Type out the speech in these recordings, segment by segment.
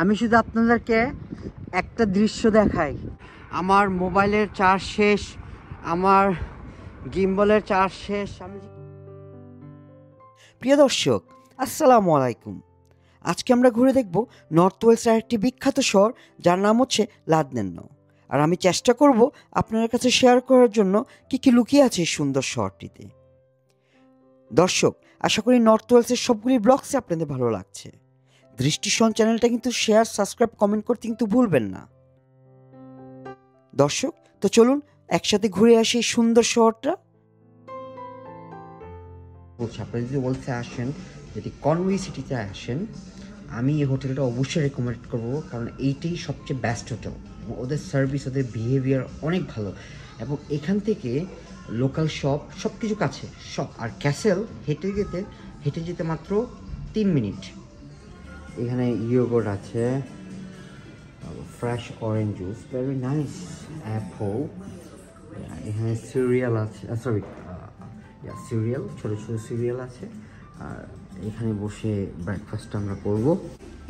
আমি শুধু আপনাদেরকে একটা দৃশ্য দেখাই। আমার মোবাইলের চার্জ শেষ, আমার গিম্বলের চার্জ শেষ। প্রিয় দর্শক, আসসালামু আলাইকুম। আজকে আমরা ঘুরে দেখব নর্থ ওয়েলসের একটি বিখ্যাত শহর, যার নাম হচ্ছে লাদনেন্ন। আর আমি চেষ্টা করব আপনাদের কাছে শেয়ার করার জন্য কী কী লুকিয়ে আছে এই সুন্দর শহরটিতে। দর্শক, আশা করি নর্থ ওয়েলসের সবগুলি ব্লগসে আপনাদের ভালো লাগছে। দৃষ্টিসন চ্যানেলটা কিন্তু শেয়ার, সাবস্ক্রাইব, কমেন্ট করতে কিন্তু ভুলবেন না। দর্শক, তো চলুন একসাথে ঘুরে আসি এই সুন্দর শহরটা। বলছি, আপনারা যদি ওয়েলসে আসেন, যদি কনওয়ে সিটিতে আসেন, আমি এই হোটেলটা অবশ্যই রেকমেন্ড করবো, কারণ এইটাই সবচেয়ে বেস্ট হোটেল। এবং ওদের সার্ভিস, ওদের বিহেভিয়ার অনেক ভালো। এবং এখান থেকে লোকাল শপ সব কিছু কাছে, সব। আর ক্যাসেল হেঁটে যেতে মাত্র 3 মিনিট। এখানে ইয়োগurt আছে, fresh orange juice, very nice, Apple. এখানে সিরিয়াল আছে, সিরিয়াল, ছোটো ছোটো সিরিয়াল আছে। আর এখানে বসে ব্রেকফাস্ট আমরা করব।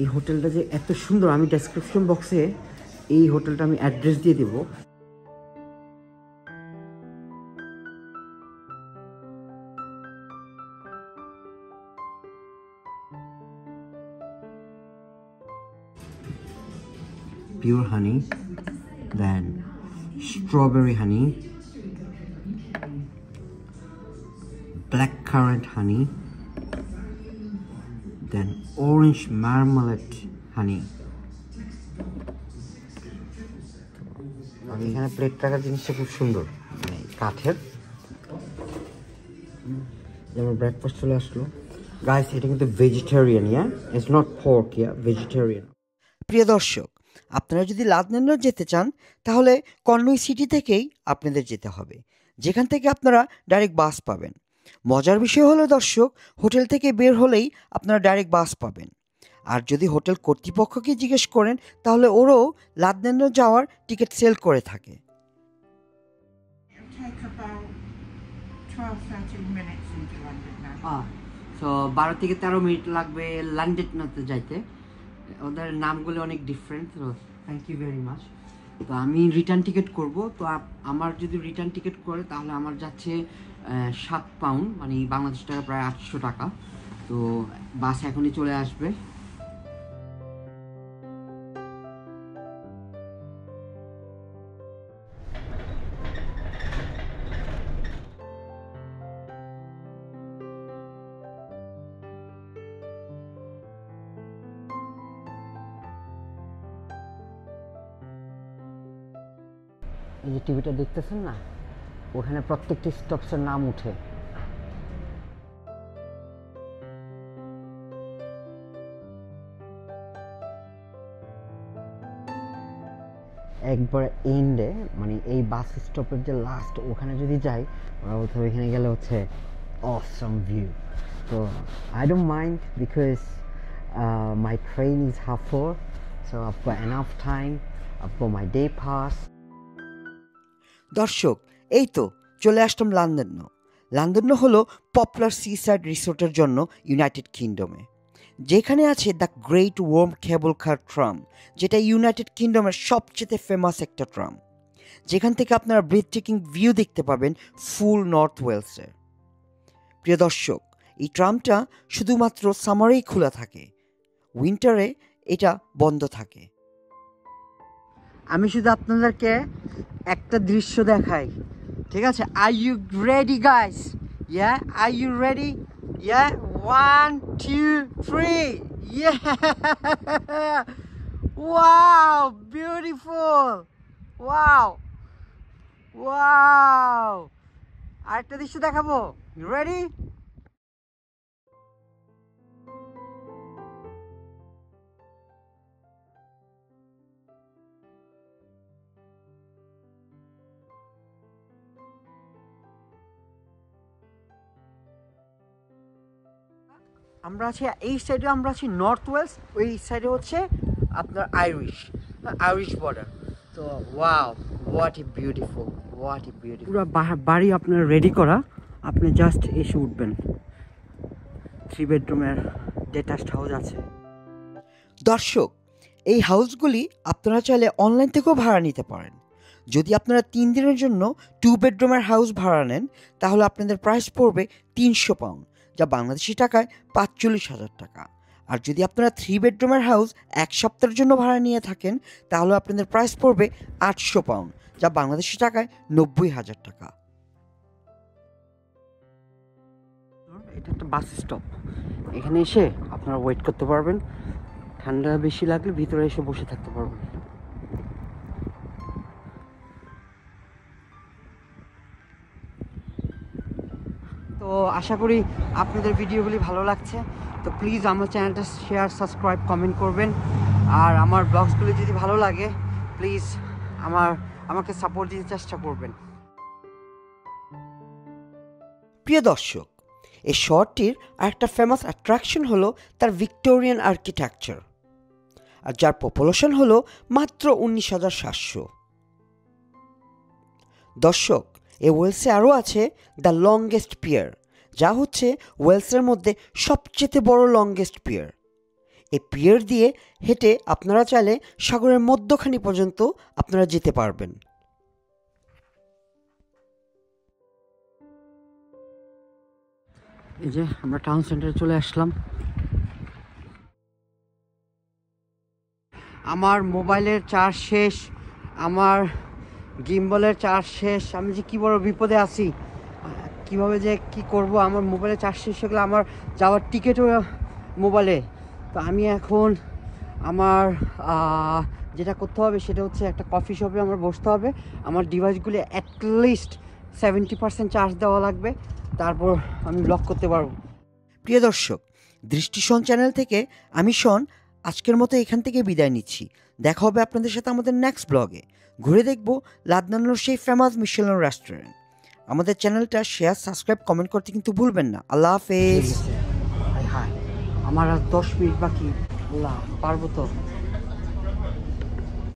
এই হোটেলটা যে এত সুন্দর, আমি ডেসক্রিপশন বক্সে এই হোটেলটা আমি অ্যাড্রেস দিয়ে দেবো। Pure honey, then strawberry honey, blackcurrant honey, then orange marmalade honey. এখানে প্লেট রাখার জিনিসটা খুব সুন্দর, মানে কাঠের। যেমন ব্রেকফাস্ট চলে আসলো। গাইস, এটা কিন্তু vegetarian, it's not pork, vegetarian. প্রিয় দর্শক, আপনারা যদি লাদনেন্ন যেতে চান, তাহলে কনওয়ে সিটি থেকেই আপনাদের যেতে হবে, যেখান থেকে আপনারা ডাইরেক্ট বাস পাবেন। মজার বিষয় হলো দর্শক, হোটেল থেকে বের হলেই আপনারা ডাইরেক্ট বাস পাবেন। আর যদি হোটেল কর্তৃপক্ষকে জিজ্ঞেস করেন, তাহলে ওরাও লাদনেন্ন যাওয়ার টিকিট সেল করে থাকে। তো 12 থেকে 13 মিনিট লাগবে লন্ডনে যাইতে। ওদের নামগুলো অনেক ডিফারেন্ট। তো থ্যাংক ইউ ভেরি মাচ। তো আমি রিটার্ন টিকিট করব। তো আমার যদি রিটার্ন টিকিট করে, তাহলে আমার যাচ্ছে 7 পাউন্ড, মানে বাংলাদেশ টাকা প্রায় 800 টাকা। তো বাস এখনই চলে আসবে। এই যে টিভিটা দেখতেছেন না, ওখানে প্রত্যেকটি স্টপসের নাম উঠে। একবার এন্ডে, মানে এই বাস স্টপের যে লাস্ট, ওখানে যদি যাই, ওরা বলতে ওইখানে গেলে হচ্ছে অসম ভিউ। তো I don't mind, because my train is 4:30, so I've got enough time, I've got my day pass. দর্শক, এই তো চলে আসলাম লাদনেন্ন। লাদনেন্ন হলো পপুলার সিসাইড রিসোর্টের জন্য ইউনাইটেড কিংডমে, যেখানে আছে the Great Orme cable car tram, যেটা ইউনাইটেড কিংডমের সবচেয়ে ফেমাস একটা ট্রাম, যেখান থেকে আপনারা ব্রেথটেকিং ভিউ দেখতে পাবেন ফুল নর্থ ওয়েলসের। প্রিয় দর্শক, এই ট্রামটা শুধুমাত্র সামারেই খোলা থাকে, উইন্টারে এটা বন্ধ থাকে। আমি শুধু আপনাদেরকে একটা দৃশ্য দেখাই, ঠিক আছে? Are you ready guys? Are you ready? 1 2 3, wow, beautiful, wow. আরেকটা দৃশ্য দেখাবো, রেডি? আমরা আছি এই সাইডে, আমরা আছি নর্থ ওয়েলস, ওই সাইডে হচ্ছে আপনার আইরিশ বর্ডার। তো ওয়াও, হোয়াট এ বিউটিফুল। পুরো বাড়ি আপনার রেডি করা, আপনি জাস্ট এসে উঠবেন। 3 বেডরুমের ডেটাচড হাউস আছে। দর্শক, এই হাউসগুলি আপনারা চাইলে অনলাইন থেকেও ভাড়া নিতে পারেন। যদি আপনারা 3 দিনের জন্য 2 বেডরুমের হাউস ভাড়া নেন তাহলে আপনাদের প্রাইস পড়বে 300 পাউন্ড, যা বাংলাদেশি টাকায় 45,000 টাকা। আর যদি আপনারা 3 বেডরুমের হাউস 1 সপ্তাহের জন্য ভাড়া নিয়ে থাকেন তাহলে আপনাদের প্রাইস পড়বে 800 পাউন্ড, যা বাংলাদেশি টাকায় 90,000 টাকা। এটা একটা বাস স্টপ, এখানে এসে আপনারা ওয়েট করতে পারবেন, ঠান্ডা বেশি লাগলে ভিতরে এসে বসে থাকতে পারবেন। তো আশা করি আপনাদের ভিডিওগুলি ভালো লাগছে। তো প্লিজ আমার চ্যানেলটা শেয়ার, সাবস্ক্রাইব, কমেন্ট করবেন। আর আমার ব্লগসগুলি যদি ভালো লাগে প্লিজ আমাকে সাপোর্ট দিতে চেষ্টা করবেন। প্রিয় দর্শক, এই শহরটির আরেকটা ফেমাস অ্যাট্রাকশন হলো তার ভিক্টোরিয়ান আর্কিটেকচার, আর যার পপুলেশন হলো মাত্র 19,700। দর্শক, এই ওয়েলসে আরও আছে দ্য লংগেস্ট পিয়ার, যা হচ্ছে ওয়েলসের মধ্যে সবচেয়ে বড় লংগেস্ট পিয়ার। এই পিয়ার দিয়ে হেঁটে আপনারা চাইলে সাগরের মধ্যখানি পর্যন্ত আপনারা যেতে পারবেন। এই যে আমরা টাউন সেন্টারে চলে আসলাম। আমার মোবাইলের চার্জ শেষ, আমার গিম্বলের চার্জ শেষ, আমি যে কি বড় বিপদে আছি, কিভাবে যে কি করব। আমার মোবাইলের চার্জ শেষ হয়ে গেলে আমার যাওয়ার টিকিটও মোবাইলে। তো আমি এখন আমার যেটা করতে হবে সেটা হচ্ছে একটা কফি শপে আমার বসতে হবে, আমার ডিভাইসগুলি অ্যাটলিস্ট 70% চার্জ দেওয়া লাগবে, তারপর আমি ব্লক করতে পারবো। প্রিয় দর্শক, দৃষ্টি শন চ্যানেল থেকে আমি শন আজকের মতো এখান থেকে বিদায় নিচ্ছি। দেখা হবে আপনাদের সাথে আমাদের নেক্সট ব্লগে। ঘুরে দেখব লাদনানোর সেই ফেমাস মিশেলন রেস্টুরেন্ট। আমাদের চ্যানেলটা শেয়ার, সাবস্ক্রাইব, কমেন্ট করতে কিন্তু ভুলবেন না। আল্লাহ হাফেজ। হায় হায়, আমার আর 10 মিনিট বাকি। আল্লাহ, পারবো তো?